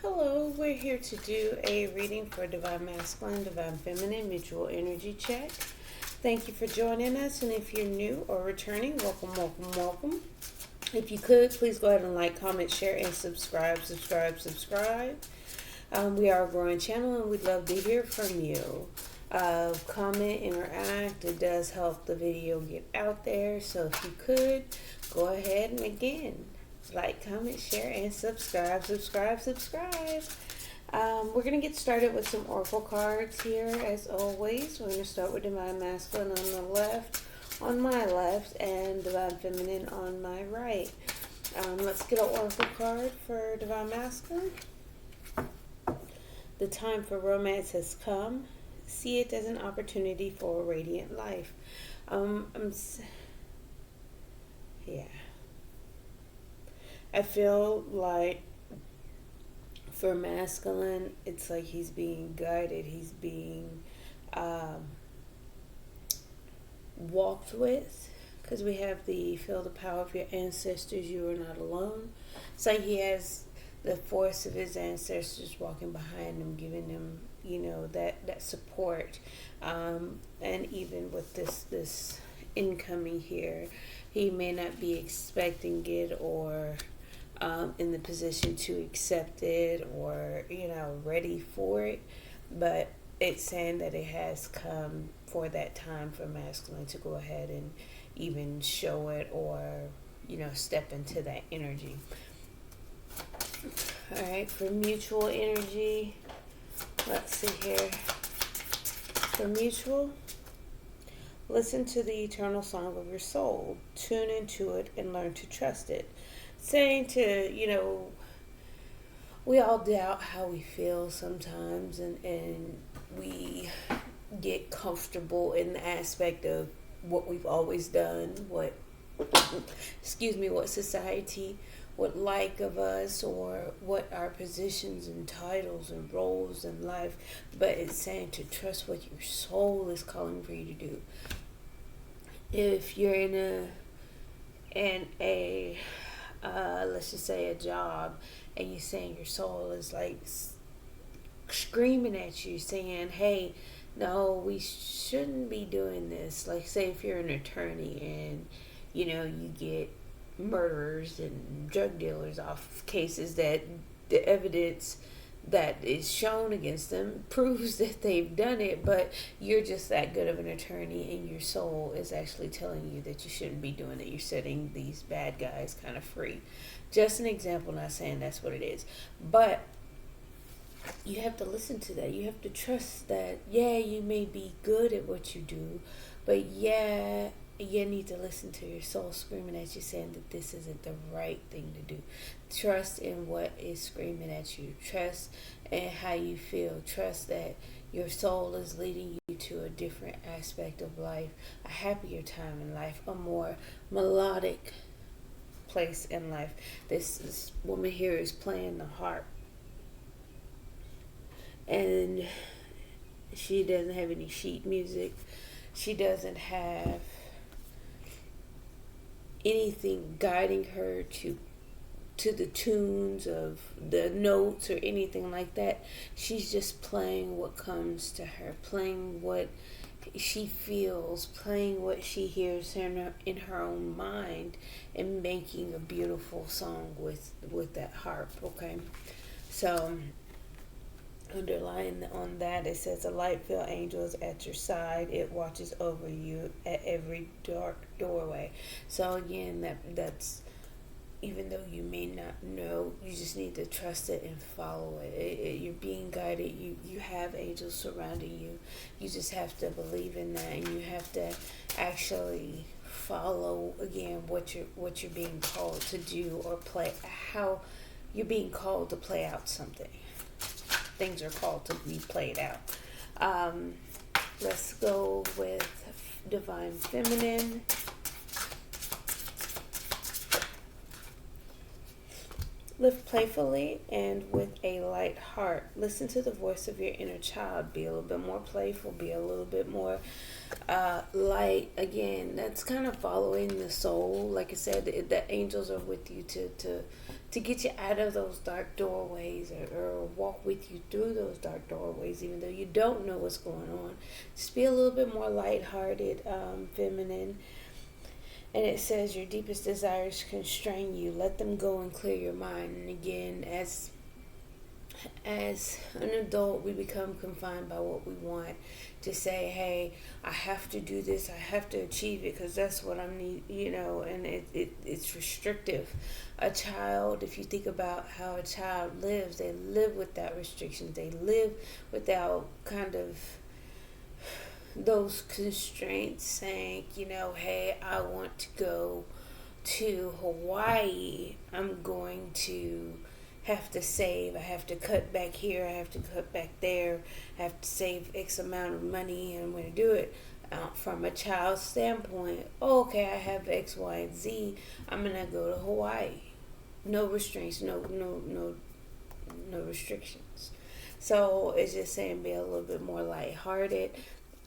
Hello, we're here to do a reading for Divine Masculine, Divine Feminine, Mutual Energy Check. Thank you for joining us, and if you're new or returning, welcome, welcome, welcome. If you could, please go ahead and like, comment, share, and subscribe. We are a growing channel, and we'd love to hear from you. Comment, interact. It does help the video get out there, so if you could, go ahead and again, like, comment, share, and subscribe. We're going to get started with some oracle cards here, as always. We're going to start with Divine Masculine on the left, on my left, and Divine Feminine on my right. Let's get an oracle card for Divine Masculine. The time for romance has come. See it as an opportunity for a radiant life. Yeah. I feel like for masculine, it's like he's being guided. He's being walked with, because we have the feel the power of your ancestors. You are not alone. It's like he has the force of his ancestors walking behind him, giving him, that support. And even with this incoming here, he may not be expecting it or in the position to accept it or, ready for it. But it's saying that it has come for that time for masculine to go ahead and even show it or, step into that energy. All right, for mutual energy, let's see here. For mutual, listen to the eternal song of your soul. Tune into it and learn to trust it. Saying to, we all doubt how we feel sometimes, and we get comfortable in the aspect of what we've always done, what society would like of us, or what our positions and titles and roles in life. But it's saying to trust what your soul is calling for you to do. If you're in a let's just say a job, and you're saying your soul is like screaming at you, saying, hey, no, we shouldn't be doing this. Like, say if you're an attorney and you get murderers and drug dealers off cases that the evidence that is shown against them proves that they've done it, but you're just that good of an attorney and your soul is actually telling you that you shouldn't be doing it. You're setting these bad guys kind of free. Just an example, not saying that's what it is, but you have to listen to that. You have to trust that, you may be good at what you do, but you need to listen to your soul screaming at you, saying that this isn't the right thing to do. Trust in what is screaming at you. Trust in how you feel. Trust that your soul is leading you to a different aspect of life, a happier time in life, a more melodic place in life. This woman here is playing the harp, and she doesn't have any sheet music. She doesn't have anything guiding her to the tunes of the notes or anything like that. She's just playing what comes to her, playing what she feels, playing what she hears in her own mind, and making a beautiful song with that harp. Okay, so underlying on that, it says a light-filled angel is at your side. It watches over you at every dark doorway. So again, that's even though you may not know, you just need to trust it and follow it. You're being guided. You have angels surrounding you. You just have to believe in that, and you have to actually follow again what you're being called to do, or play how you're being called to play out something. Things are called to be played out. Let's go with Divine Feminine. Live playfully and with a light heart. Listen to the voice of your inner child. Be a little bit more playful. Be a little bit more light. Again, that's kind of following the soul. Like I said, the angels are with you to to get you out of those dark doorways, or walk with you through those dark doorways, even though you don't know what's going on. Just be a little bit more lighthearted, feminine. And it says your deepest desires constrain you. Let them go and clear your mind. And again, as an adult, we become confined by what we want to say, hey, I have to do this, I have to achieve it because that's what I need, and it's restrictive. A child, if you think about how a child lives, they live without restrictions. They live without kind of those constraints saying, hey, I want to go to Hawaii. I'm going to have to save. I have to cut back here. I have to cut back there. I have to save X amount of money, and I'm going to do it. From a child's standpoint, okay, I have X, Y, and Z. I'm going to go to Hawaii. No restraints, no restrictions. So it's just saying be a little bit more lighthearted.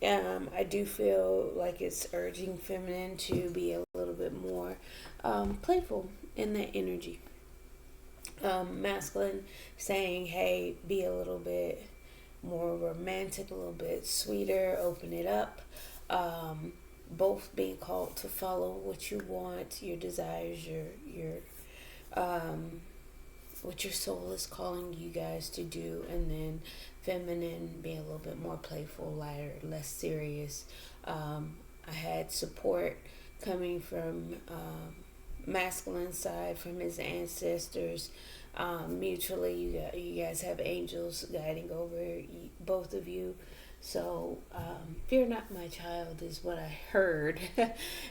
I do feel like it's urging feminine to be a little bit more playful in that energy. Masculine saying, hey, be a little bit more romantic, a little bit sweeter, open it up. Both being called to follow what you want, your desires, your what your soul is calling you guys to do. And then feminine being a little bit more playful, lighter, less serious. I had support coming from masculine side, from his ancestors. Mutually, you guys have angels guiding over both of you. So, fear not, my child, is what I heard.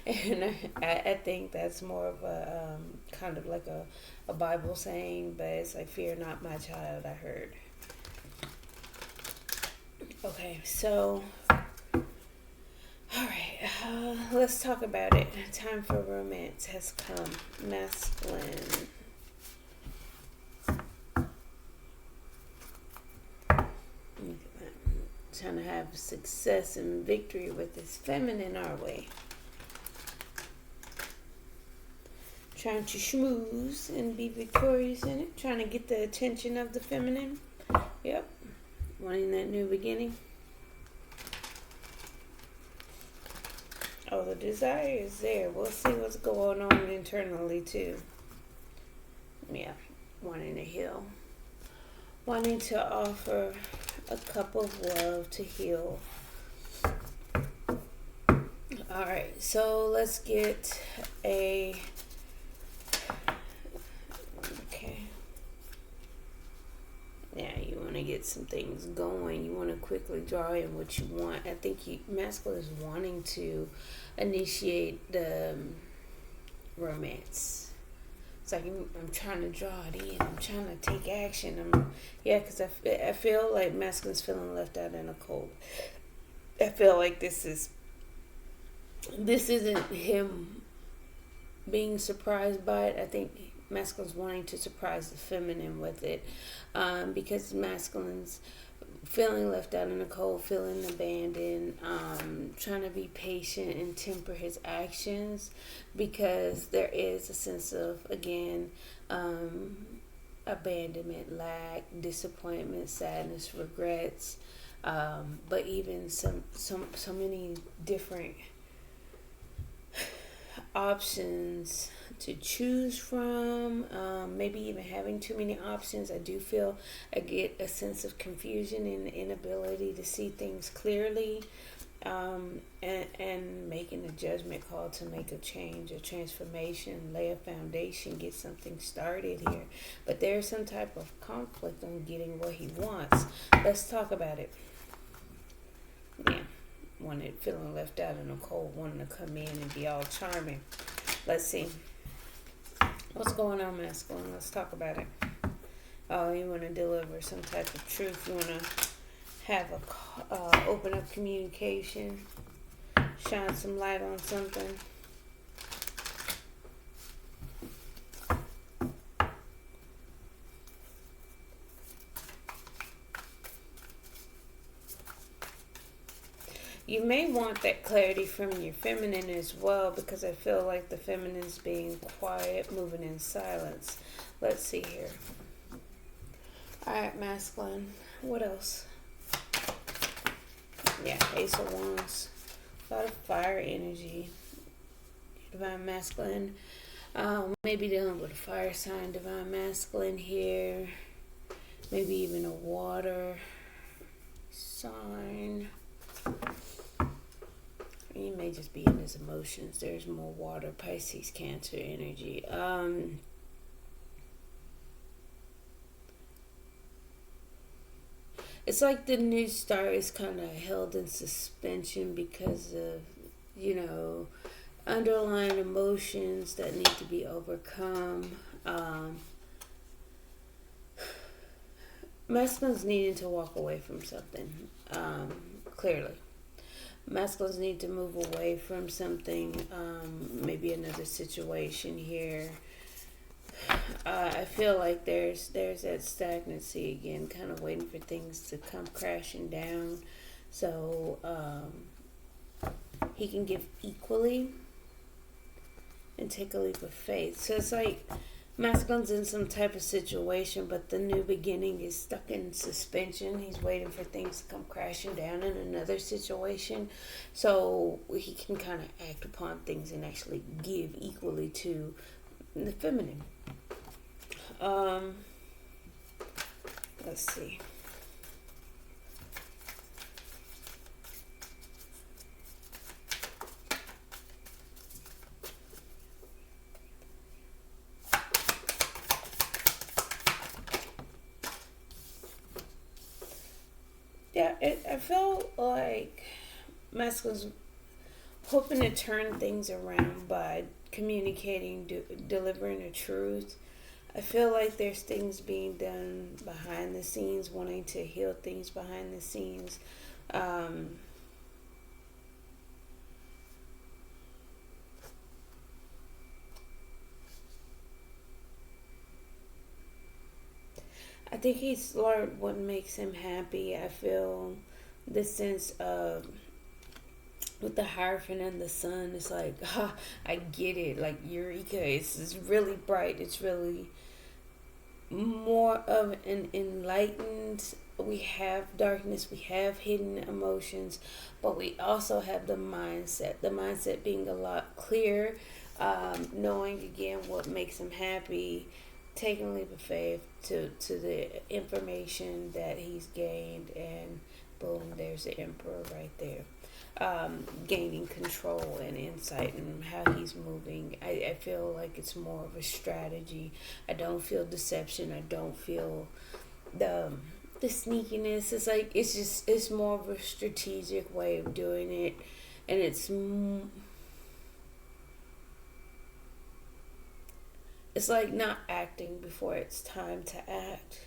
And I think that's more of a kind of like a Bible saying, but it's like, fear not, my child, I heard. Okay, so, alright, let's talk about it. Time for romance has come. Masculine. Trying to have success and victory with this feminine, are we? Trying to schmooze and be victorious in it. Trying to get the attention of the feminine. Yep. Wanting that new beginning. Oh, the desire is there. We'll see what's going on internally too. Yeah. Wanting to heal. Wanting to offer a cup of love to heal. Alright, so let's get okay. Yeah, you want to get some things going. You want to quickly draw in what you want. I think masculine is wanting to initiate the romance. It's like I'm trying to draw it in. I'm trying to take action. Because I feel like masculine's feeling left out in the cold. I feel like this isn't him being surprised by it. I think masculine's wanting to surprise the feminine with it, because masculine's feeling left out in the cold, feeling abandoned, trying to be patient and temper his actions, because there is a sense of, again, abandonment, lack, disappointment, sadness, regrets, but even so many different options to choose from, maybe even having too many options. I do feel I get a sense of confusion and inability to see things clearly, and making a judgment call to make a change, a transformation, lay a foundation, get something started here. But there's some type of conflict on getting what he wants. Let's talk about it. Yeah, feeling left out in the cold, wanting to come in and be all charming. Let's see. What's going on, masculine? Let's talk about it. Oh, you want to deliver some type of truth. You want to have open up communication, shine some light on something. You may want that clarity from your feminine as well, because I feel like the feminine's being quiet, moving in silence. Let's see here. Alright, masculine. What else? Yeah, Ace of Wands. A lot of fire energy. Divine masculine. Maybe dealing with a fire sign, divine masculine here. Maybe even a water sign. He may just be in his emotions. There's more water, Pisces, Cancer energy. It's like the new start is kind of held in suspension because of, underlying emotions that need to be overcome. Masculines needing to walk away from something, clearly. Masculines need to move away from something, maybe another situation here. I feel like there's that stagnancy again, kind of waiting for things to come crashing down, so he can give equally and take a leap of faith. So it's like masculine's in some type of situation, but the new beginning is stuck in suspension. He's waiting for things to come crashing down in another situation, so he can kind of act upon things and actually give equally to the feminine. Let's see. Yeah, I felt like masculine's hoping to turn things around by communicating, delivering the truth. I feel like there's things being done behind the scenes, wanting to heal things behind the scenes. I think he's learned what makes him happy. I feel the sense of with the Hierophant and the sun, it's like, I get it. Like Eureka, it's really bright. It's really more of an enlightened. We have darkness, we have hidden emotions, but we also have the mindset. The mindset being a lot clearer, knowing again what makes him happy, taking a leap of faith to the information that he's gained, and boom, there's the Emperor right there. Gaining control and insight and how he's moving. I feel like it's more of a strategy. I don't feel deception. I don't feel the sneakiness. It's like it's more of a strategic way of doing it, and it's like not acting before it's time to act.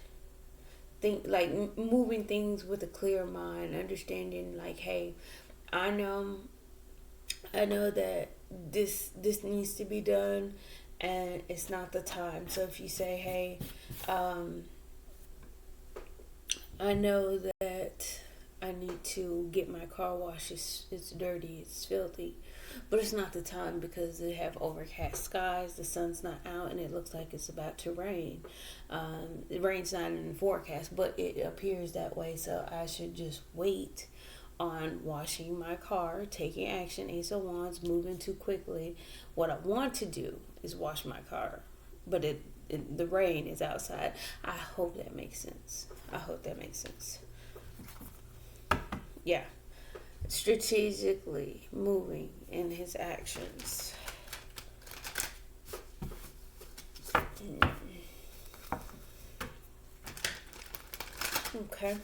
Think like moving things with a clear mind, understanding like, hey, I know that this needs to be done, and it's not the time. So if you say, hey, I know that I need to get my car washed. It's dirty. It's filthy. But it's not the time because they have overcast skies. The sun's not out, and it looks like it's about to rain. The rain's not in the forecast, but it appears that way. So I should just wait on washing my car, taking action. Ace of Wands, moving too quickly. What I want to do is wash my car, but the rain is outside. I hope that makes sense. Yeah, strategically moving in his actions. Okay.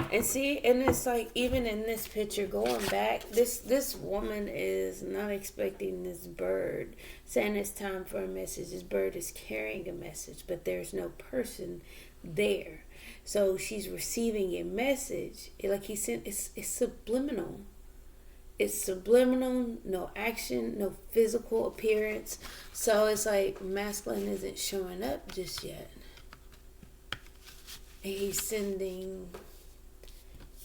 And see, and it's like even in this picture, going back, this woman is not expecting this bird saying it's time for a message. This bird is carrying a message, but there's no person there. So she's receiving a message. Like he said, it's subliminal. It's subliminal, no action, no physical appearance. So it's like masculine isn't showing up just yet. And he's sending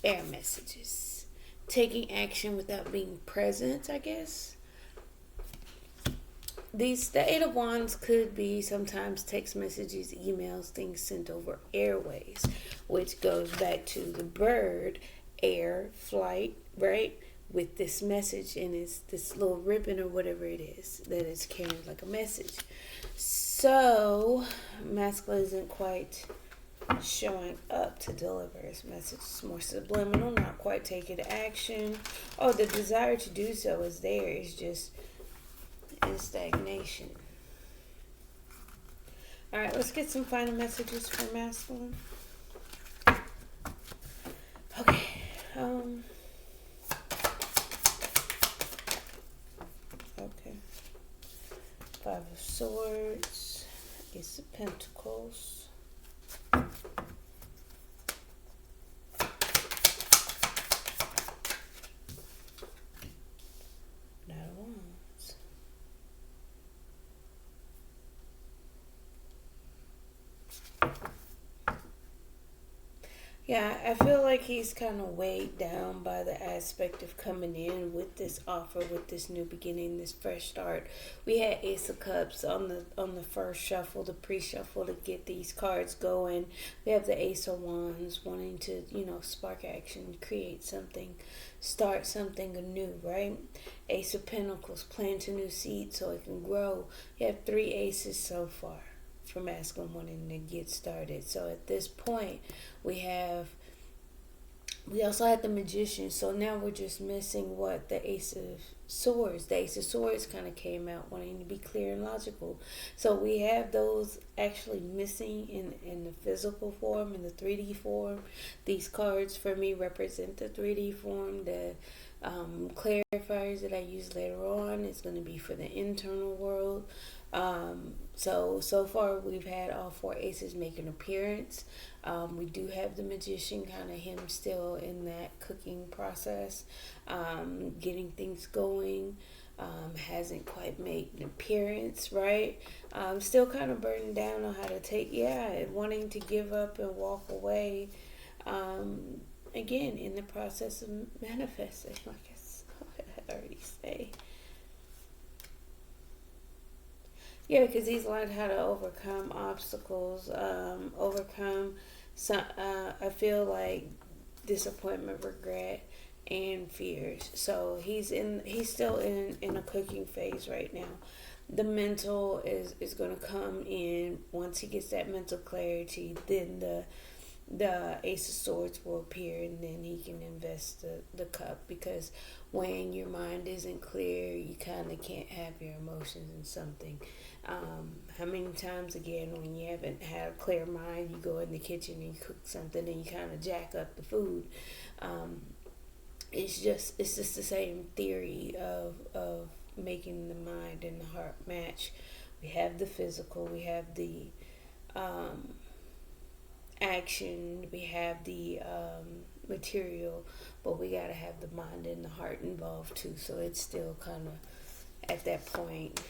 air messages, taking action without being present, I guess. the Eight of Wands could be sometimes text messages, emails, things sent over airways, which goes back to the bird, air, flight, right? With this message, and it's this little ribbon or whatever it is that is carrying like a message. So, masculine isn't quite showing up to deliver his message. It's more subliminal, not quite taking action. Oh, the desire to do so is there. It's just in stagnation. All right, let's get some final messages for masculine. Okay. Okay. Five of Swords. Ace of Pentacles. Knight of Wands. Yeah, I feel like he's kind of weighed down by the aspect of coming in with this offer, with this new beginning, this fresh start. We had Ace of Cups on the first shuffle, the pre-shuffle, to get these cards going. We have the Ace of Wands wanting to, spark action, create something, start something anew, right? Ace of Pentacles, plant a new seed so it can grow. You have 3 aces so far for masculine wanting to get started. So at this point, we also had the Magician. So now we're just missing what? The Ace of Swords. The Ace of Swords kind of came out wanting to be clear and logical. So we have those actually missing in the physical form, in the 3D form. These cards for me represent the 3D form. The clarifiers that I use later on is going to be for the internal world. So far we've had all 4 aces make an appearance. We do have the Magician, kind of him still in that cooking process, getting things going. Hasn't quite made an appearance, right? Still kind of burdened down on how to take, wanting to give up and walk away. Again, in the process of manifesting, like I already say. Yeah, because he's learned how to overcome obstacles, overcome some. I feel like disappointment, regret, and fears. So he's still in a cooking phase right now. The mental is going to come in once he gets that mental clarity. Then the Ace of Swords will appear, and then he can invest the cup, because when your mind isn't clear, you kind of can't have your emotions in something. How many times, again, when you haven't had a clear mind, you go in the kitchen and you cook something and you kind of jack up the food. It's just the same theory of making the mind and the heart match. We have the physical, we have the action, we have the material, but we got to have the mind and the heart involved too. So it's still kind of at that point,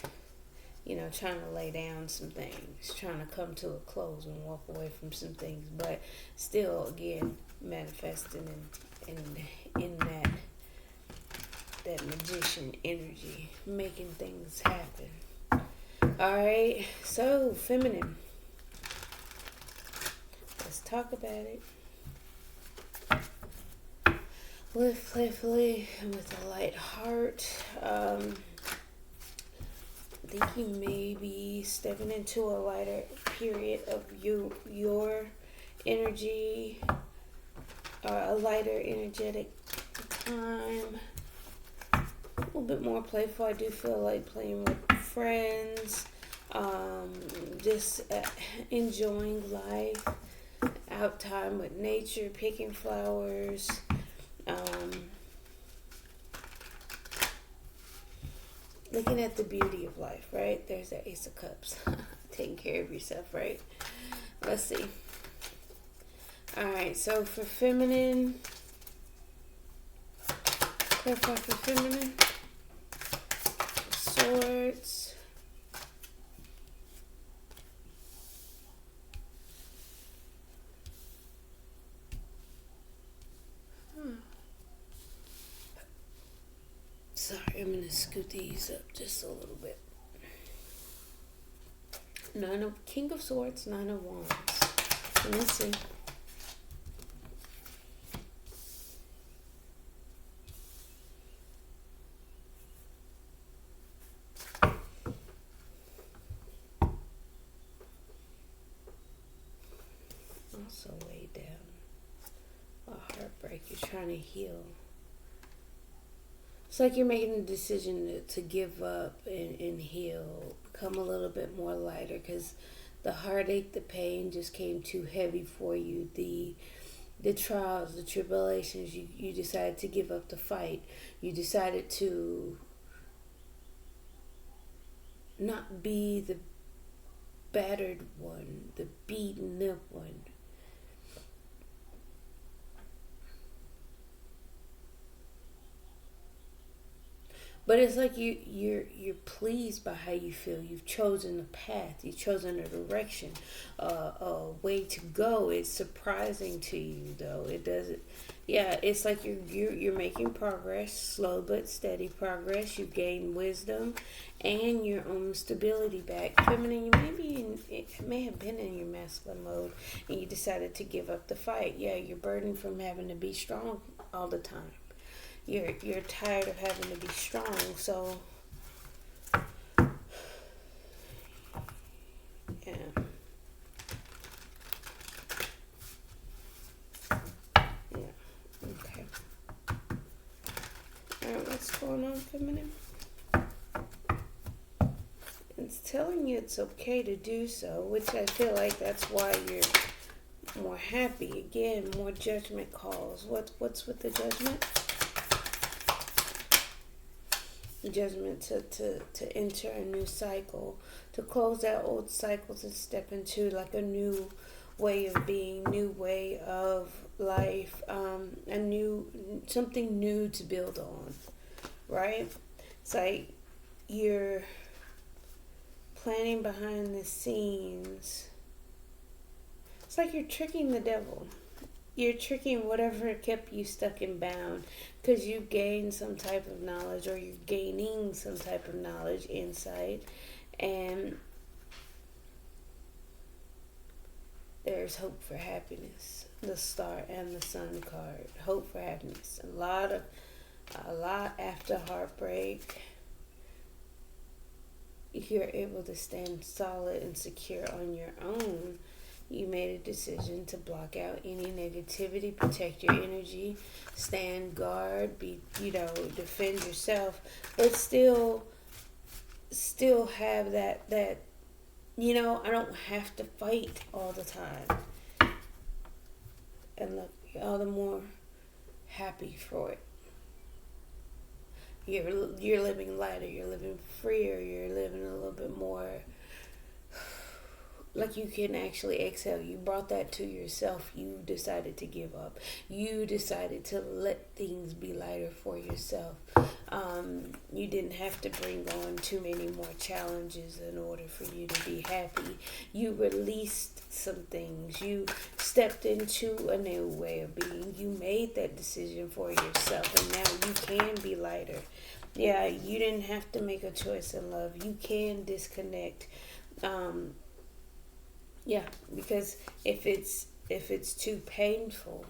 trying to lay down some things, trying to come to a close and walk away from some things, but still, again, manifesting in that Magician energy, making things happen. All right, so feminine. Let's talk about it. Live playfully and with a light heart. I think you may be stepping into a lighter period of your energy, or a lighter energetic time. A little bit more playful. I do feel like playing with friends, just enjoying life, out time with nature, picking flowers. Looking at the beauty of life, right? There's that Ace of Cups. Taking care of yourself, right? Let's see. Alright, so for feminine, clarify for feminine, Swords, sorry, I'm going to scoot these up just a little bit. King of Swords, Nine of Wands. Let me see. Also way down. A heartbreak. You're trying to heal. It's like you're making a decision to give up and heal. Become a little bit more lighter because the heartache, the pain just came too heavy for you. The trials, the tribulations, you decided to give up the fight. You decided to not be the battered one, the beaten up one. But it's like you're pleased by how you feel. You've chosen a path. You've chosen a direction, a way to go. It's surprising to you though. It doesn't. Yeah, it's like you're making progress, slow but steady progress. You've gained wisdom, and your own stability back. Feminine, you it may have been in your masculine mode, and you decided to give up the fight. Yeah, you're burdened from having to be strong all the time. You're tired of having to be strong, so yeah. Yeah. Okay. Alright, what's going on, feminine? It's telling you it's okay to do so, which I feel like that's why you're more happy. Again, more judgment calls. What's with the judgment? Judgment to enter a new cycle, to close out old cycles and step into like a new way of being, new way of life, a new something new to build on, right? It's like you're planning behind the scenes. It's like you're tricking the devil. You're tricking whatever kept you stuck and bound because you gained some type of knowledge, or you're gaining some type of knowledge, insight, and there's hope for happiness. The Star and the Sun card. Hope for happiness. A lot after heartbreak. You're able to stand solid and secure on your own. You made a decision to block out any negativity, protect your energy, stand guard, defend yourself, but still have that I don't have to fight all the time. And look, all the more happy for it. You're living lighter, you're living freer, you're living a little bit more like you can actually exhale. You brought that to yourself. You decided to give up. You decided to let things be lighter for yourself. You didn't have to bring on too many more challenges in order for you to be happy. You released some things. You stepped into a new way of being. You made that decision for yourself, and now you can be lighter. Yeah, you didn't have to make a choice in love. You can disconnect. Yeah, because if it's too painful,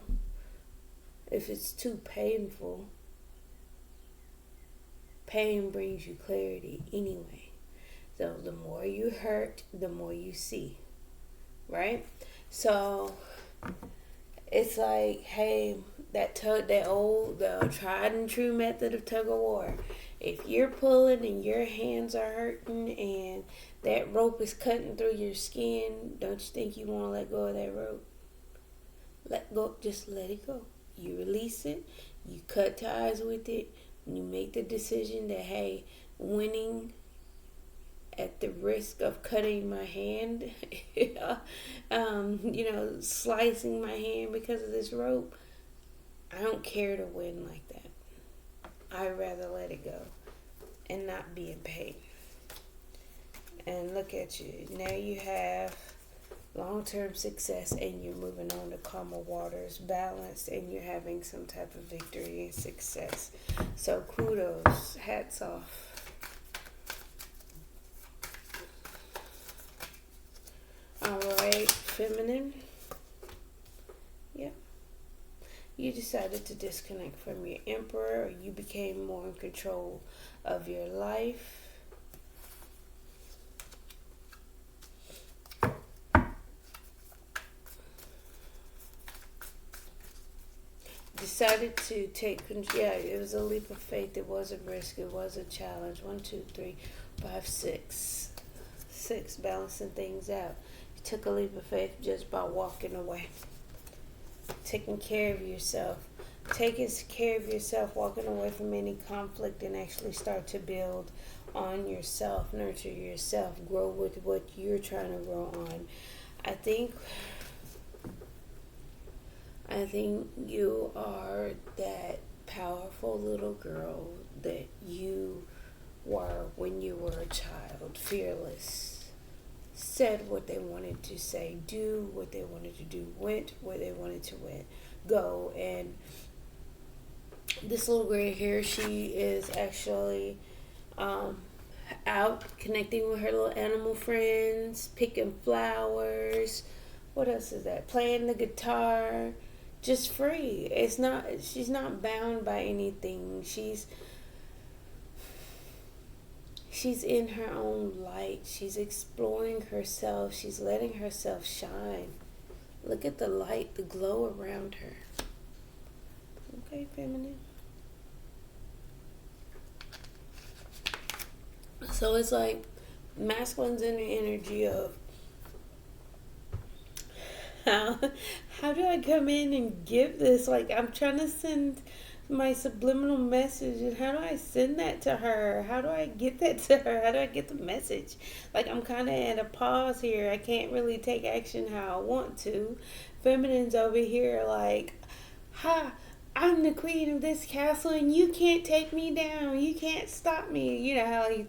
pain brings you clarity anyway. So the more you hurt, the more you see, right? So it's like, hey, the tried and true method of tug of war. If you're pulling and your hands are hurting and that rope is cutting through your skin, don't you think you want to let go of that rope? Just let it go. You release it, you cut ties with it, and you make the decision that, hey, winning at the risk of cutting my hand, slicing my hand because of this rope, I don't care to win like that. I'd rather let it go and not be in pain. And look at you. Now you have long-term success, and you're moving on to calmer waters, balanced, and you're having some type of victory and success. So kudos. Hats off. feminine. Yeah. You decided to disconnect from your emperor, or you became more in control of your life. Decided to take control. Yeah, it was a leap of faith. It was a risk. It was a challenge. 1, 2, 3, 5, 6. 6, balancing things out. You took a leap of faith just by walking away. Taking care of yourself. Taking care of yourself, walking away from any conflict, and actually start to build on yourself, nurture yourself, grow with what you're trying to grow on. I think you are that powerful little girl that you were when you were a child, fearless, said what they wanted to say, do what they wanted to do, went where they wanted to go. And this little girl here, she is actually out connecting with her little animal friends, picking flowers. What else is that? Playing the guitar. Just free. She's not bound by anything. She's in her own light. She's exploring herself. She's letting herself shine. Look at the light, the glow around her. Okay, feminine. So it's like masculine's in the energy of how do I come in and give this? Like, I'm trying to send my subliminal message, and how do I send that to her? How do I get that to her? How do I get the message? Like, I'm kind of at a pause here. I can't really take action how I want to. Feminine's over here like, I'm the queen of this castle, and you can't take me down. You can't stop me. You know how like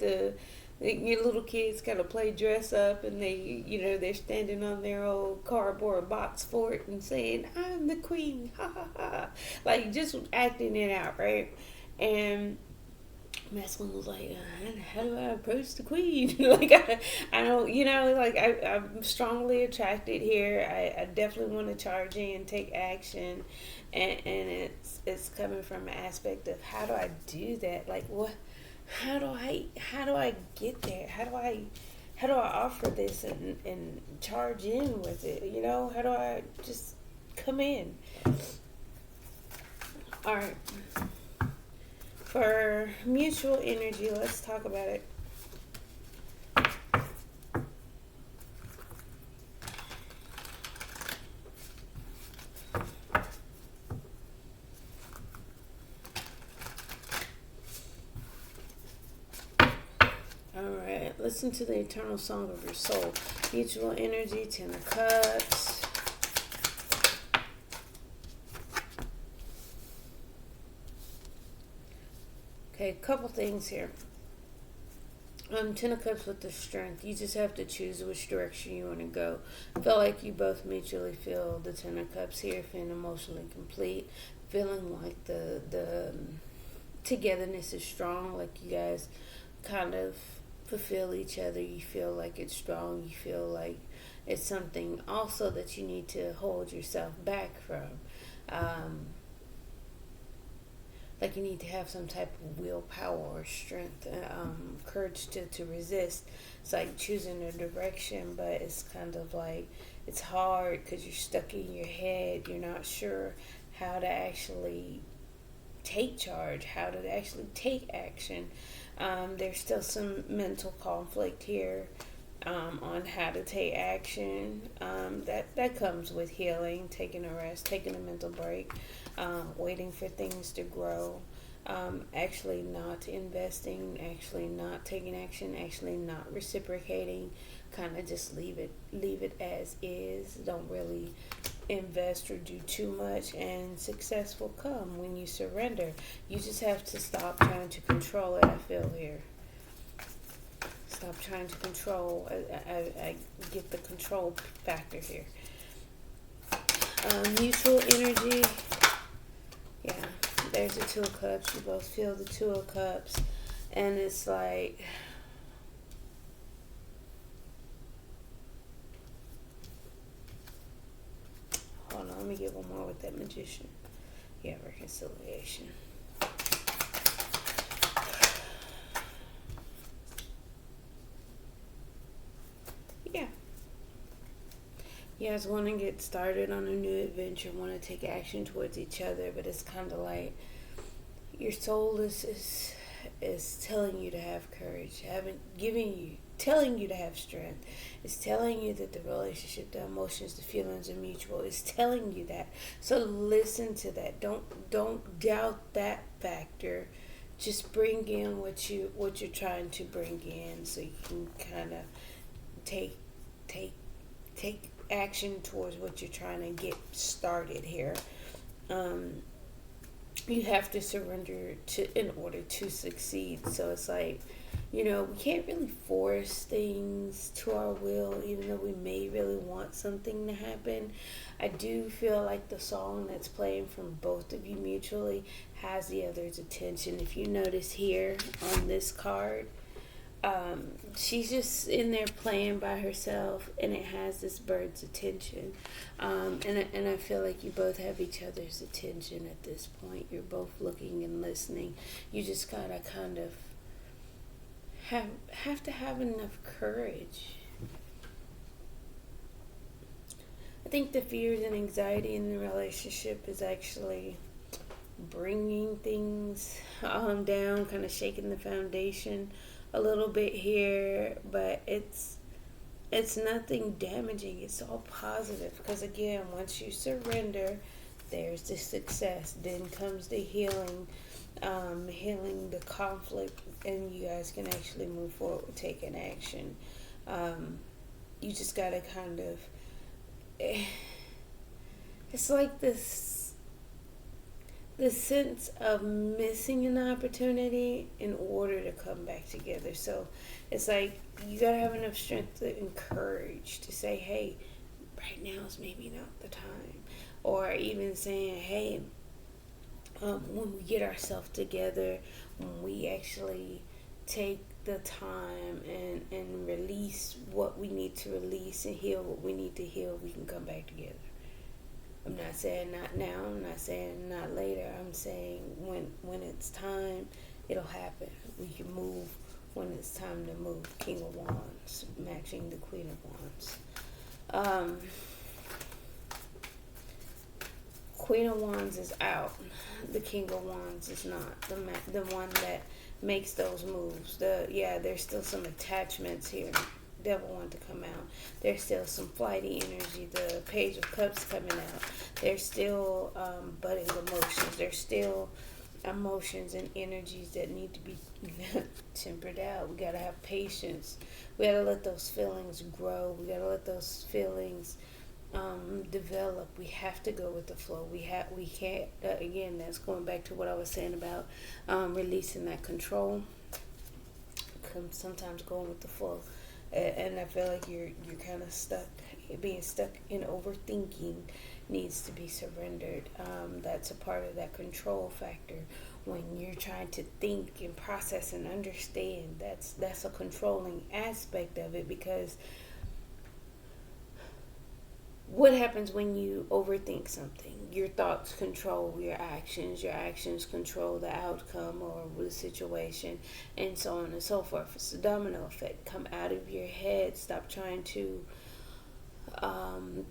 your little kids kind of play dress up, and they're standing on their old cardboard box fort and saying, I'm the queen, ha ha ha. Like, just acting it out, right? And masculine was like, how do I approach the queen? Like, I don't, like, I'm strongly attracted here. I definitely want to charge in, take action. And it's coming from an aspect of, how do I do that? Like, what? How do I get there? How do I offer this and charge in with it? How do I just come in? All right. For mutual energy, let's talk about it. Alright, listen to the eternal song of your soul. Mutual energy, 10 of Cups. Okay, a couple things here. 10 of Cups with the strength. You just have to choose which direction you want to go. I feel like you both mutually feel the 10 of Cups here, feeling emotionally complete, feeling like the togetherness is strong, like you guys kind of fulfill each other. You feel like it's strong. You feel like it's something also that you need to hold yourself back from. Like you need to have some type of willpower or strength, courage to resist. It's like choosing a direction, but it's kind of like it's hard because you're stuck in your head. You're not sure how to actually take charge, how to actually take action. There's still some mental conflict here on how to take action. That comes with healing, taking a rest, taking a mental break, waiting for things to grow, actually not investing, actually not taking action, actually not reciprocating. Kind of just leave it as is. Don't really invest or do too much, and success will come when you surrender. You just have to stop trying to control it. I feel here. Stop trying to control. I get the control factor here. Mutual energy. Yeah, there's the 2 of Cups. You both feel the 2 of Cups, and it's like Let me get one more with that Magician. Yeah, reconciliation. Yeah. You guys want to get started on a new adventure, want to take action towards each other, but it's kind of like your soul is telling you to have courage, telling you to have strength. It's telling you that the relationship, the emotions, the feelings are mutual. It's telling you that. So listen to that. Don't doubt that factor. Just bring in what you're trying to bring in, so you can kind of take action towards what you're trying to get started here. You have to surrender in order to succeed. So it's like, we can't really force things to our will, even though we may really want something to happen. I do feel like the song that's playing from both of you mutually has the other's attention. If you notice here on this card, she's just in there playing by herself, and it has this bird's attention. And I feel like you both have each other's attention at this point. You're both looking and listening. You just gotta kind of have to have enough courage. I think the fears and anxiety in the relationship is actually bringing things down, kind of shaking the foundation a little bit here, but it's nothing damaging. It's all positive, because again, once you surrender, there's the success. Then comes the healing the conflict, and you guys can actually move forward with taking action. You just gotta kind of, it's like this the sense of missing an opportunity in order to come back together. So it's like you gotta have enough strength and courage to say, hey, right now is maybe not the time. Or even saying, hey, when we get ourselves together, when we actually take the time and release what we need to release and heal what we need to heal, we can come back together. I'm not saying not now, I'm not saying not later. I'm saying when it's time, it'll happen. We can move when it's time to move. King of Wands, matching the Queen of Wands. Queen of Wands is out. The King of Wands is not. The one that makes those moves. There's still some attachments here. Devil want to come out. There's still some flighty energy. The Page of Cups coming out. There's still budding emotions. There's still emotions and energies that need to be tempered out. We gotta have patience. We gotta let those feelings grow. We gotta let those feelings develop. We have to go with the flow. We can't. Again, that's going back to what I was saying about releasing that control. Sometimes going with the flow. And I feel like you're kind of stuck. Being stuck in overthinking needs to be surrendered. That's a part of that control factor. When you're trying to think and process and understand, that's a controlling aspect of it. Because what happens when you overthink something? Your thoughts control your actions control the outcome or the situation, and so on and so forth. It's a domino effect. Come out of your head. Stop trying to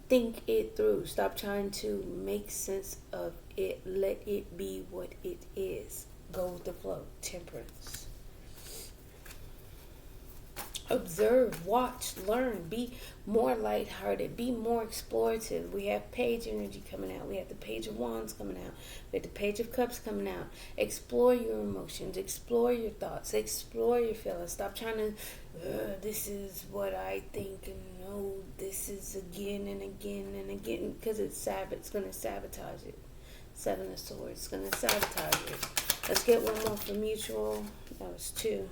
think it through. Stop trying to make sense of it. Let it be what it is. Go with the flow. Temperance. Observe, watch, learn, be more lighthearted, be more explorative. We have Page energy coming out. We have the Page of Wands coming out. We have the Page of Cups coming out. Explore your emotions, explore your thoughts, explore your feelings. Stop trying to, this is what I think, and no, this is again and again and again, because it's going to sabotage it. Seven of Swords is going to sabotage it. Let's get one more for mutual. That was 2.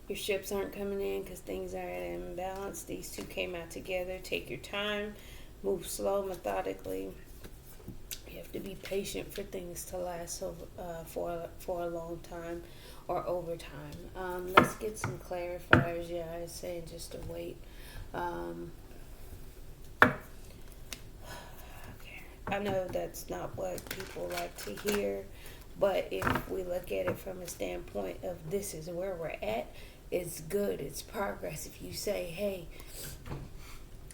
Your ships aren't coming in because things are at an imbalance. These two came out together. Take your time. Move slow, methodically. You have to be patient for things to last for a long time or over time. Let's get some clarifiers. Yeah, I was saying just to wait. Okay. I know that's not what people like to hear, but if we look at it from a standpoint of this is where we're at, it's good, it's progress. If you say, hey,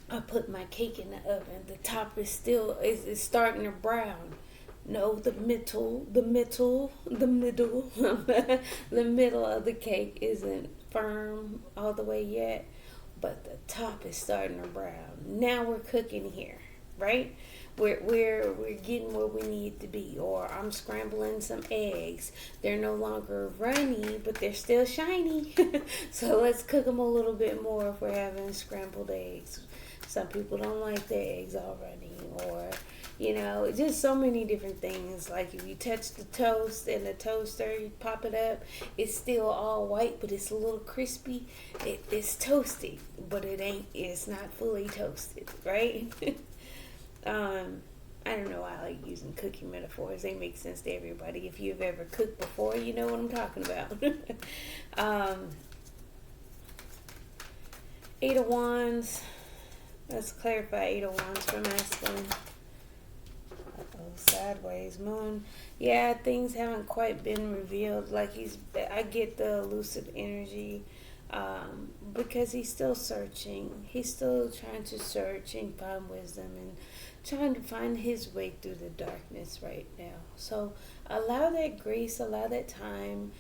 I put my cake in the oven, the top is still is starting to brown. No, the middle the middle of the cake isn't firm all the way yet, but the top is starting to brown. Now we're cooking here, right? We're getting where we need to be. Or I'm scrambling some eggs. They're no longer runny, but they're still shiny. So let's cook them a little bit more if we're having scrambled eggs. Some people don't like their eggs all runny, or just so many different things. Like if you touch the toast in the toaster, you pop it up, it's still all white, but it's a little crispy. It's toasty, but it's not fully toasted, right? I don't know why I like using cooking metaphors. They make sense to everybody. If you've ever cooked before, you know what I'm talking about. Eight of Wands. Let's clarify Eight of Wands for masculine. Sideways moon. Yeah, things haven't quite been revealed. Like I get the elusive energy, because he's still searching. He's still trying to search and find wisdom and trying to find his way through the darkness right now. So allow that grace, allow that time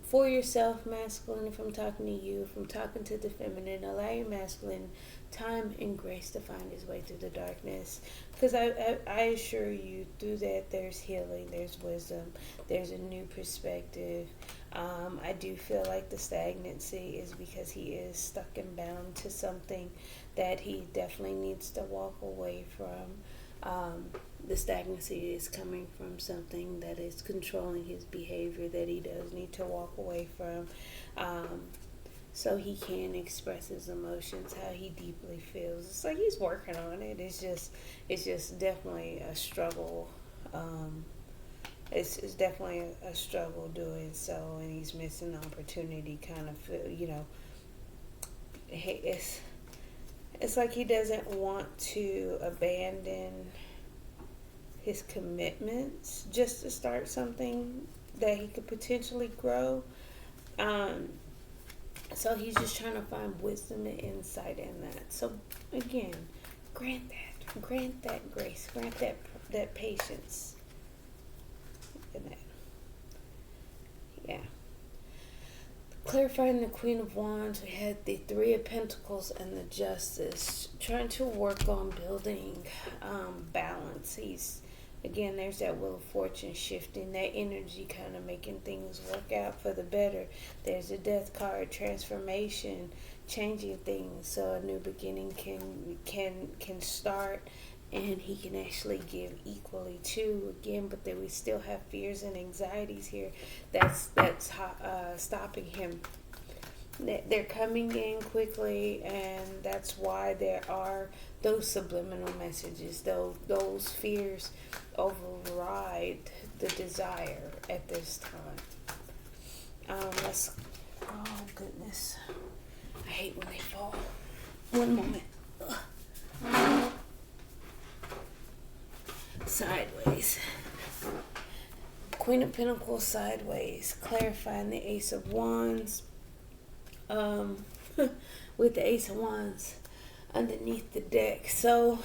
for yourself, masculine. If I'm talking to you, if I'm talking to the feminine, allow your masculine time and grace to find his way through the darkness. Because I assure you, through that there's healing, there's wisdom, there's a new perspective. I do feel like the stagnancy is because he is stuck and bound to something that he definitely needs to walk away from. The stagnancy is coming from something that is controlling his behavior that he does need to walk away from, so he can express his emotions, how he deeply feels. It's like he's working on it. It's just definitely a struggle. It's definitely a struggle doing so, and he's missing the opportunity. Kind of feel, it's like he doesn't want to abandon his commitments just to start something that he could potentially grow. So he's just trying to find wisdom and insight in that. So again, grant that grace, grant that patience in that. Yeah. Clarifying the Queen of Wands, we had the Three of Pentacles and the Justice, trying to work on building balance. Again, there's that Wheel of Fortune shifting, that energy kind of making things work out for the better. There's a Death card, transformation, changing things so a new beginning can start, and he can actually give equally too. Again, but then we still have fears and anxieties here that's stopping him. They're coming in quickly, and that's why there are those subliminal messages. Those fears override the desire at this time. Oh goodness, I hate when they fall. One moment. Ugh. Sideways. Queen of Pentacles sideways, clarifying the Ace of Wands. With the Ace of Wands underneath the deck. So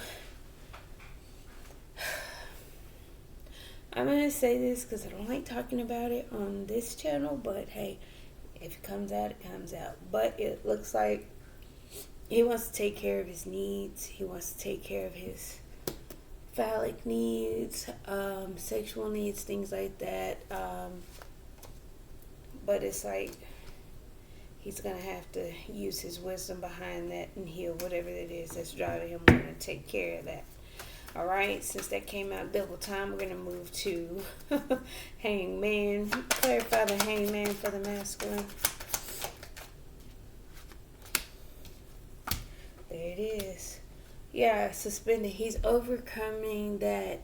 I'm going to say this because I don't like talking about it on this channel, but hey, if it comes out, it comes out. But it looks like he wants to take care of his needs. He wants to take care of his phallic needs, sexual needs, things like that. But it's like he's going to have to use his wisdom behind that and heal whatever it is that's driving him to take care of that. All right, since that came out double time, we're going to move to Hangman. Clarify the Hangman for the masculine. There it is. Yeah, suspended. He's overcoming that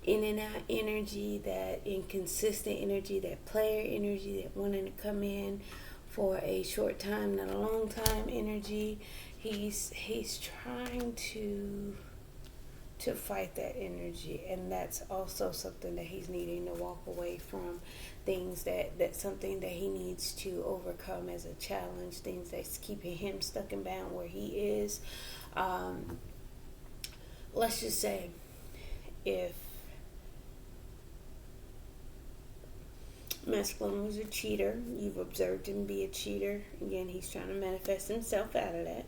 in and out energy, that inconsistent energy, that player energy, that wanting to come in for a short time, not a long time energy. He's trying to fight that energy, and that's also something that he's needing to walk away from. Things that's something that he needs to overcome as a challenge, things that's keeping him stuck and bound where he is. Let's just say, if masculine was a cheater, you've observed him be a cheater. Again, he's trying to manifest himself out of that.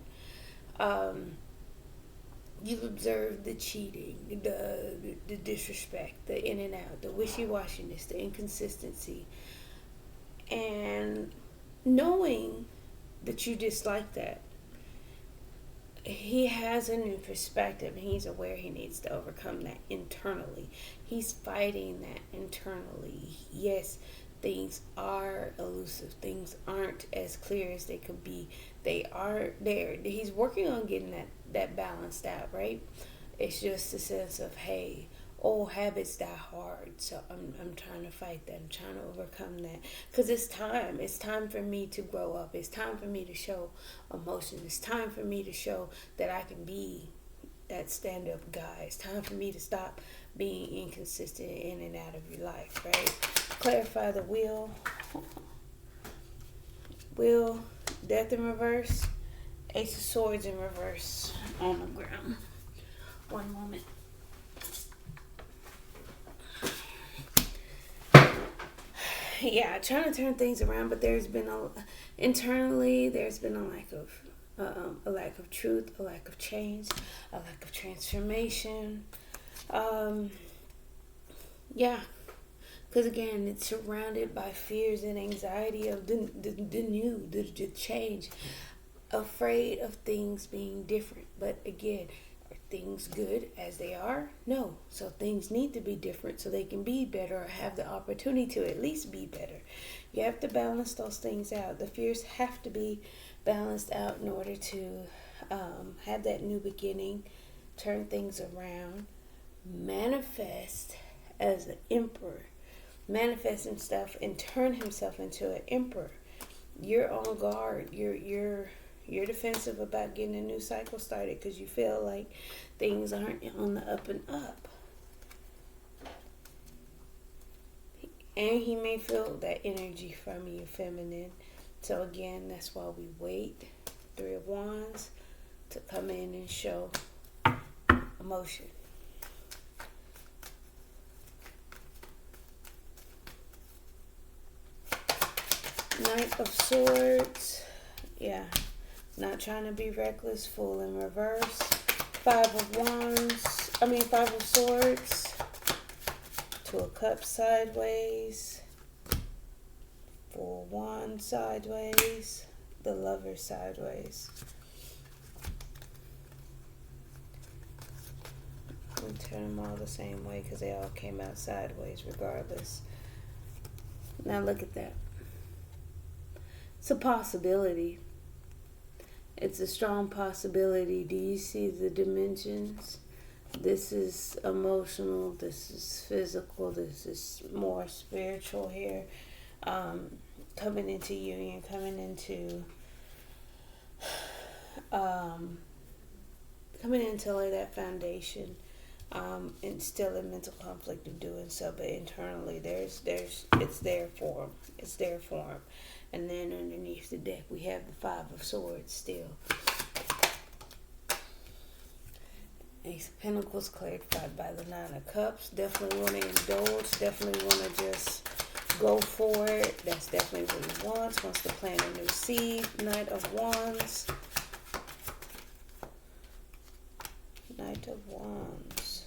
You've observed the cheating, the disrespect, the in and out, the wishy-washiness, the inconsistency, and knowing that you dislike that. He has a new perspective, and he's aware he needs to overcome that internally. He's fighting that internally. Yes, things are elusive. Things aren't as clear as they could be. They are there. He's working on getting that balanced out, right? It's just a sense of, hey, old habits die hard. So I'm trying to fight that. I'm trying to overcome that. Because it's time. It's time for me to grow up. It's time for me to show emotion. It's time for me to show that I can be that stand-up guy. It's time for me to stop being inconsistent in and out of your life, right? Clarify the wheel. Wheel, death in reverse. Ace of Swords in reverse on the ground. One moment. Yeah, trying to turn things around, but internally there's been a lack of truth, a lack of change, a lack of transformation. Yeah, because again, it's surrounded by fears and anxiety of the new, the change, afraid of things being different. But again, are things good as they are? No. So things need to be different so they can be better, or have the opportunity to at least be better. You have to balance those things out. The fears have to be balanced out in order to have that new beginning, turn things around, manifest as an emperor, manifest himself and turn himself into an emperor. You're on guard. You're defensive about getting a new cycle started because you feel like things aren't on the up and up. And he may feel that energy from you, feminine. So again, that's why we wait. 3 of Wands to come in and show emotion. Knight of Swords. Yeah. Not trying to be reckless. Fool in reverse. 5 of Swords. 2 of Cups sideways. 4 of Wands sideways. The Lover sideways. We turn them all the same way because they all came out sideways regardless. Now look at that. It's a possibility. It's a strong possibility. Do you see the dimensions? This is emotional. This is physical. This is more spiritual here. Coming into union, coming into like that foundation, and still in mental conflict of doing so, but internally it's there for him. It's there for him. And then underneath the deck, we have the 5 of Swords still. Ace of Pentacles clarified by the 9 of Cups. Definitely want to indulge. Definitely want to just go for it. That's definitely what he wants. Wants to plant a new seed. Knight of Wands. Knight of Wands.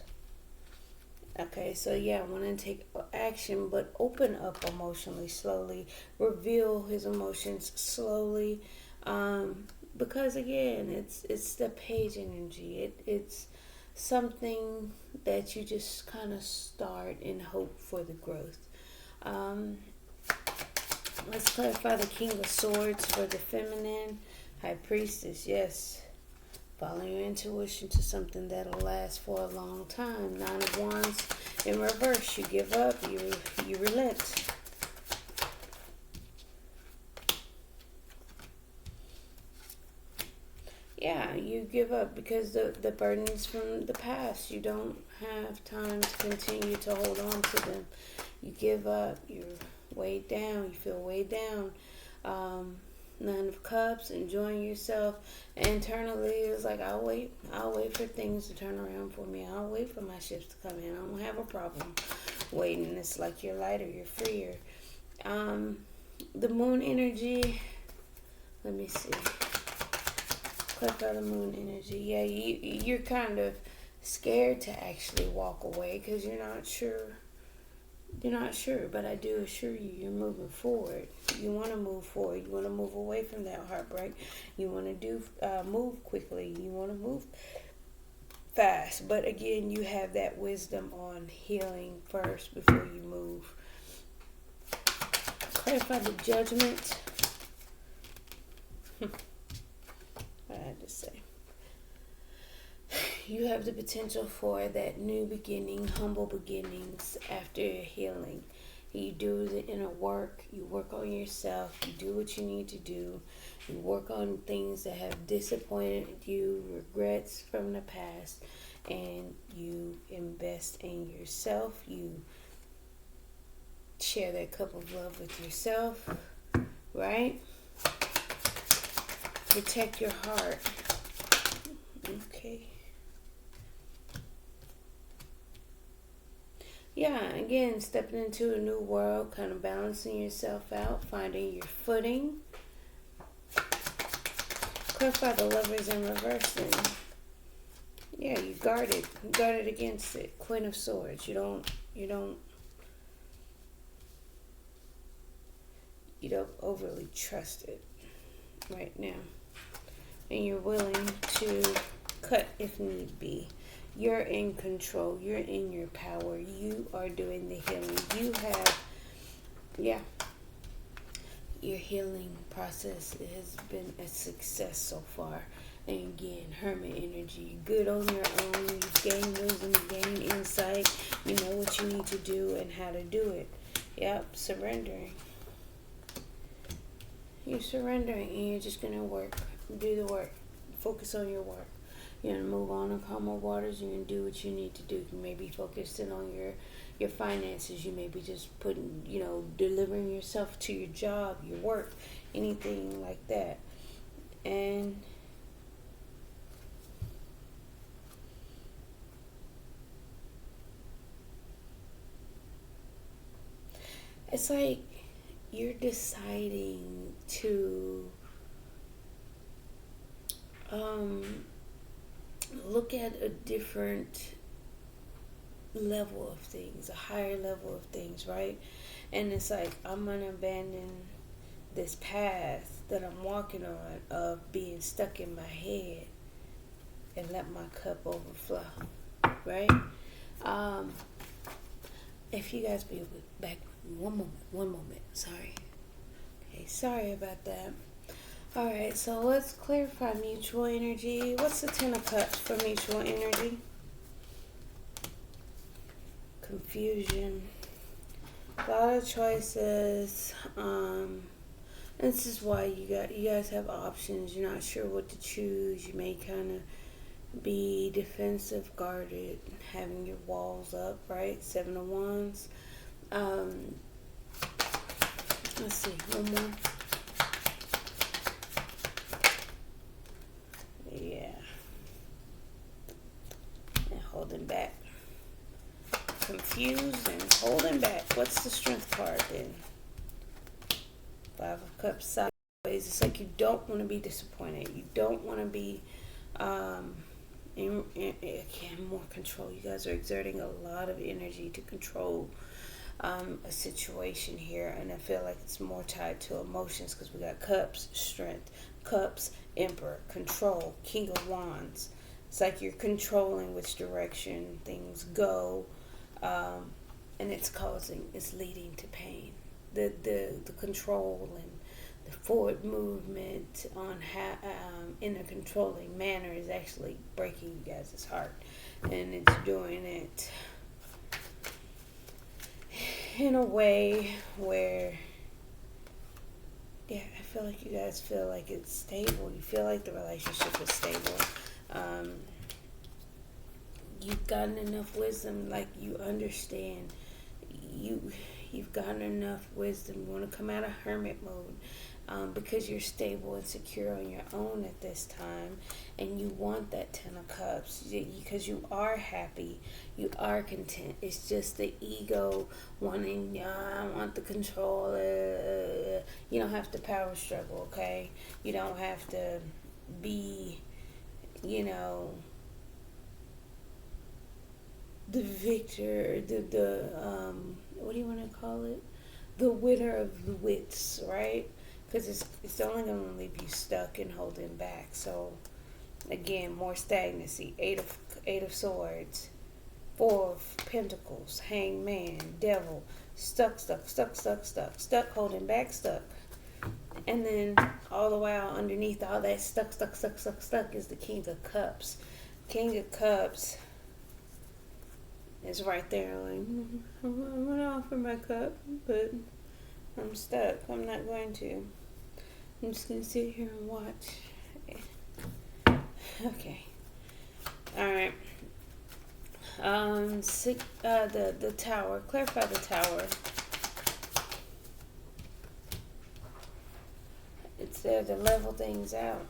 Okay, so yeah, want to take action, but open up emotionally slowly. Reveal his emotions slowly, because again, it's the Page energy. It's something that you just kind of start and hope for the growth. Let's clarify the King of Swords for the feminine. High Priestess, yes. Follow your intuition to something that'll last for a long time. Nine of Wands in reverse. You give up. You relent. Yeah, you give up because the burdens from the past, you don't have time to continue to hold on to them. You give up. You're weighed down. You feel weighed down. Nine of Cups, enjoying yourself. Internally, it's like, I'll wait for things to turn around for me. I'll wait for my shifts to come in. I don't have a problem waiting. It's like you're lighter, you're freer. The moon energy, let me see. Clarify the moon energy. Yeah, you're kind of scared to actually walk away because you're not sure. You're not sure, but I do assure you, you're moving forward. You want to move forward. You want to move away from that heartbreak. You want to move quickly. You want to move fast. But again, you have that wisdom on healing first before you move. Clarify the Judgment. I had to say. You have the potential for that new beginning, humble beginnings after healing. You do the inner work. You work on yourself. You do what you need to do. You work on things that have disappointed you, regrets from the past, and you invest in yourself. You share that cup of love with yourself, right? Protect your heart. Okay. Yeah, again, stepping into a new world, kind of balancing yourself out, finding your footing. Clarify the Lovers in reverse then. Yeah, you guarded against it. Queen of Swords. You don't overly trust it right now. And you're willing to cut if need be. You're in control. You're in your power. You are doing the healing. You have, your healing process has been a success so far. And again, Hermit energy. Good on your own. You've gained wisdom, you've gained insight. You know what you need to do and how to do it. Yep, surrendering. You're surrendering and you're just going to work. Do the work. Focus on your work. You're going to move on to calmer waters. You're going to do what you need to do. You may be focusing on your finances. You may be just putting, delivering yourself to your job, your work, anything like that. And it's like you're deciding to look at a different level of things, a higher level of things, right? And it's like, I'm going to abandon this path that I'm walking on of being stuck in my head and let my cup overflow, right? If you guys be back one moment, sorry. Okay, sorry about that. Alright, so let's clarify mutual energy. What's the Ten of Cups for mutual energy? Confusion. A lot of choices. This is why you guys have options. You're not sure what to choose. You may kind of be defensive, guarded, having your walls up, right? Seven of Wands. Let's see, one more. Yeah. And holding back. Confused and holding back. What's the Strength card then? Five of Cups sideways. It's like you don't want to be disappointed. You don't want to be again, more control. You guys are exerting a lot of energy to control a situation here, and I feel like it's more tied to emotions because we got Cups, Strength, Cups, Emperor, Control, King of Wands. It's like you're controlling which direction things go, and it's leading to pain. The control and the forward movement on how in a controlling manner is actually breaking you guys' heart, and it's doing it in a way where, yeah, I feel like you guys feel like it's stable. You feel like the relationship is stable. You've gotten enough wisdom, like you understand. You've gotten enough wisdom. You want to come out of hermit mode, because you're stable and secure on your own at this time, and you want that 10 of Cups because you are happy, you are content. It's just the ego wanting, I want the control. You don't have to power struggle, okay? You don't have to be, the victor, the what do you want to call it? The winner of the wits, right? Because it's only going to leave you stuck and holding back. So again, more stagnancy. Eight of Swords, Four of Pentacles, Hangman, Devil, stuck, holding back, stuck. And then all the while underneath all that stuck is the King of Cups. King of Cups is right there, like, I want to offer my cup, but I'm stuck. I'm not going to. I'm just going to sit here and watch. Okay. Alright. The Tower. Clarify the Tower. It's there to level things out.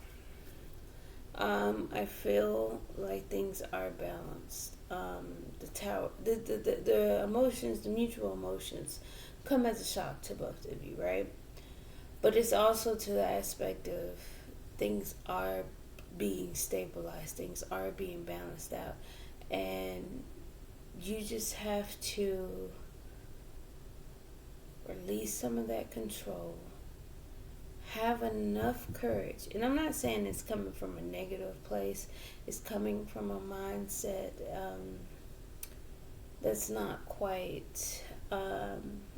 I feel like things are balanced. The Tower, the emotions, the mutual emotions, come as a shock to both of you, right? But it's also to the aspect of things are being stabilized, things are being balanced out, and you just have to release some of that control. Have enough courage. And I'm not saying it's coming from a negative place. It's coming from a mindset that's not quite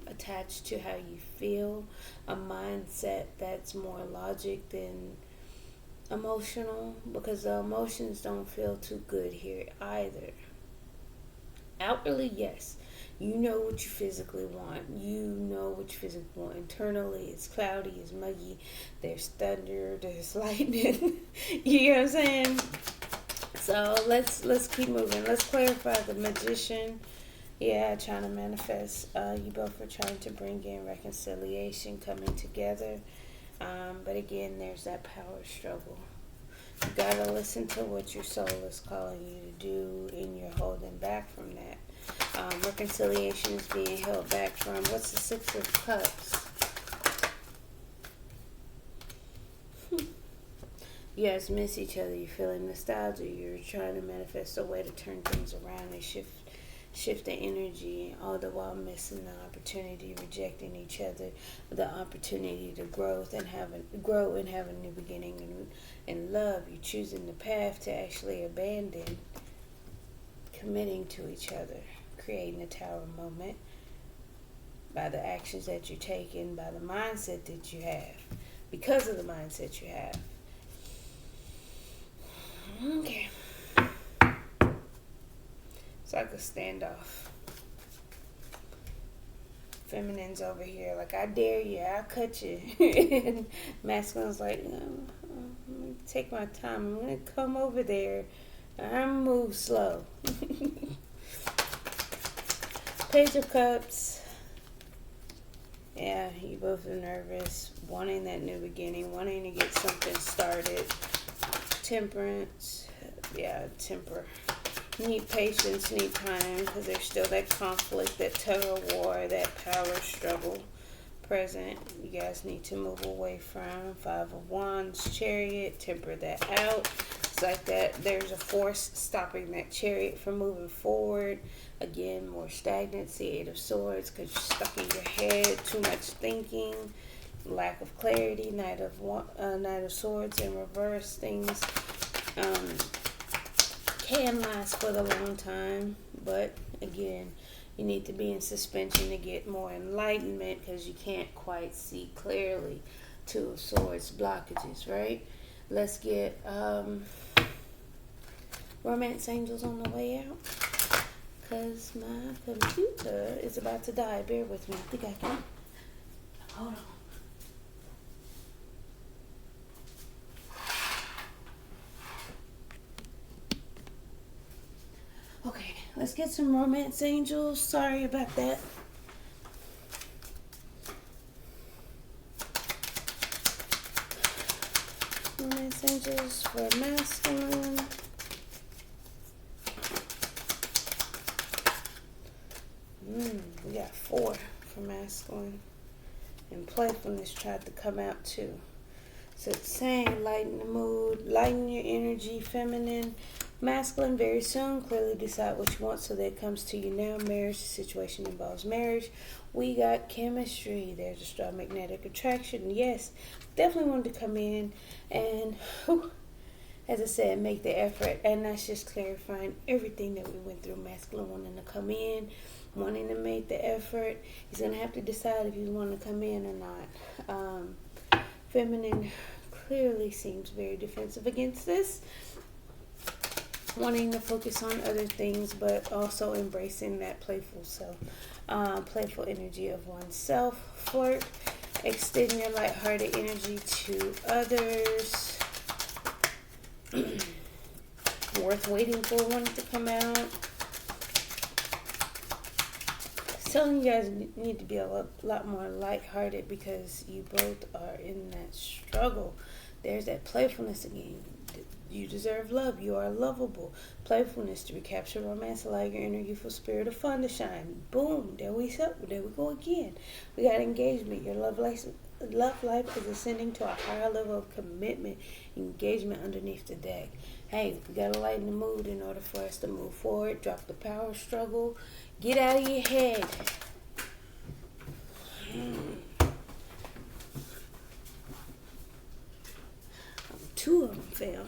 attached to how you feel. A mindset that's more logic than emotional. Because the emotions don't feel too good here either. Outwardly, yes. You know what you physically want. You know what you physically want. Internally, it's cloudy, it's muggy. There's thunder, there's lightning. You know what I'm saying? So let's keep moving. Let's clarify the Magician. Yeah, trying to manifest. You both are trying to bring in reconciliation, coming together. But again, there's that power struggle. You gotta listen to what your soul is calling you to do, and you're holding back from that. Reconciliation is being held back from. What's the Six of Cups? You guys miss each other. You're feeling nostalgia. You're trying to manifest a way to turn things around and shift the energy, all the while missing the opportunity, rejecting each other, the opportunity to grow and have a new beginning in love. You're choosing the path to actually abandon committing to each other, creating a Tower moment by the actions that you're taking, by the mindset that you have, because of the mindset you have. Okay. It's like a standoff. Feminine's over here like, I dare you, I'll cut you. And masculine's like, no, I'm going to take my time. I'm going to come over there. I'm move slow. Page of Cups. Yeah, you both are nervous, wanting that new beginning, wanting to get something started. Temperance. Yeah, temper. Need patience, need time, because there's still that conflict, that tug of war, that power struggle present. You guys need to move away from. Five of Wands, Chariot, temper that out. It's like that there's a force stopping that Chariot from moving forward. Again, more stagnancy. Eight of Swords, because you're stuck in your head, too much thinking, lack of clarity. Knight of Swords in reverse. Things can last for a long time, but again, you need to be in suspension to get more enlightenment, because you can't quite see clearly. Two of Swords, blockages, right? Let's get Romance Angels on the way out. Because my computer is about to die. Bear with me. I think I can. Hold on. Okay, let's get some Romance Angels. Sorry about that. Romance Angels for masculine. We got 4 for masculine. And playfulness tried to come out too. So it's saying lighten the mood, lighten your energy, feminine, masculine very soon. Clearly decide what you want so that it comes to you now. Marriage, the situation involves marriage. We got chemistry. There's a strong magnetic attraction. Yes, definitely wanted to come in and, as I said, make the effort. And that's just clarifying everything that we went through. Masculine wanting to come in, wanting to make the effort. He's going to have to decide if you want to come in or not. Feminine clearly seems very defensive against this, wanting to focus on other things, but also embracing that playful self, playful energy of oneself. Flirt, extend your lighthearted energy to others. Worth waiting for one to come out. Telling you guys need to be a lot more lighthearted because you both are in that struggle. There's that playfulness again. You deserve love. You are lovable. Playfulness to recapture romance, allow your inner youthful spirit of fun to shine. Boom. There we go again. We got engagement. Your love life is ascending to a higher level of commitment, engagement underneath the deck. Hey, we got to lighten the mood in order for us to move forward. Drop the power struggle. Get out of your head. Two of them fell.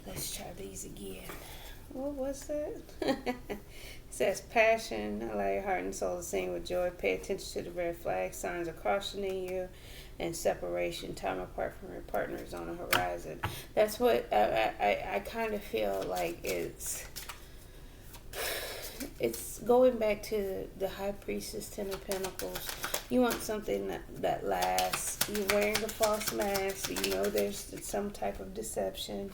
Let's try these again. What was that? It says passion. Allow your heart and soul to sing with joy. Pay attention to the red flag. Signs of cautioning you. And separation. Time apart from your partners on the horizon. That's what I kind of feel like it's going back to the High Priestess, 10 of Pentacles. You want something that lasts. You're wearing the false mask. You know there's some type of deception.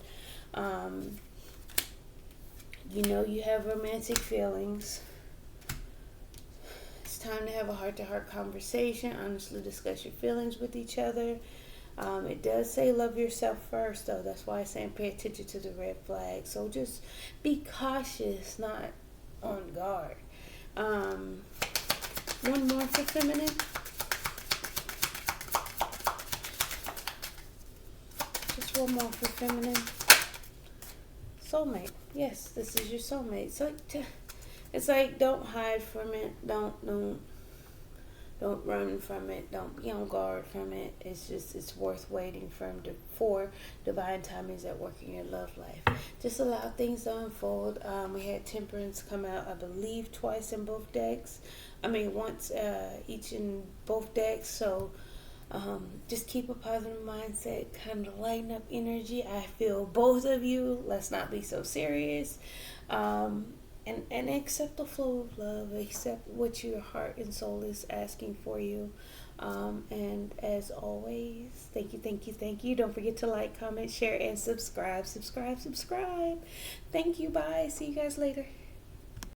You know you have romantic feelings. It's time to have a heart-to-heart conversation. Honestly discuss your feelings with each other. It does say love yourself first, though. That's why I'm saying pay attention to the red flag. So just be cautious, not on guard. One more for feminine. Just one more for feminine. Soulmate. Yes, this is your soulmate. So it's like don't hide from it. Don't run from it. Don't be on guard from it. It's worth waiting for divine timings at work in your love life. Just allow things to unfold. We had Temperance come out, I believe, twice in both decks. Once each in both decks. So just keep a positive mindset, kind of lighten up energy. I feel both of you. Let's not be so serious. And accept the flow of love. Accept what your heart and soul is asking for you. And as always, thank you. Don't forget to like, comment, share, and subscribe. Thank you. Bye. See you guys later.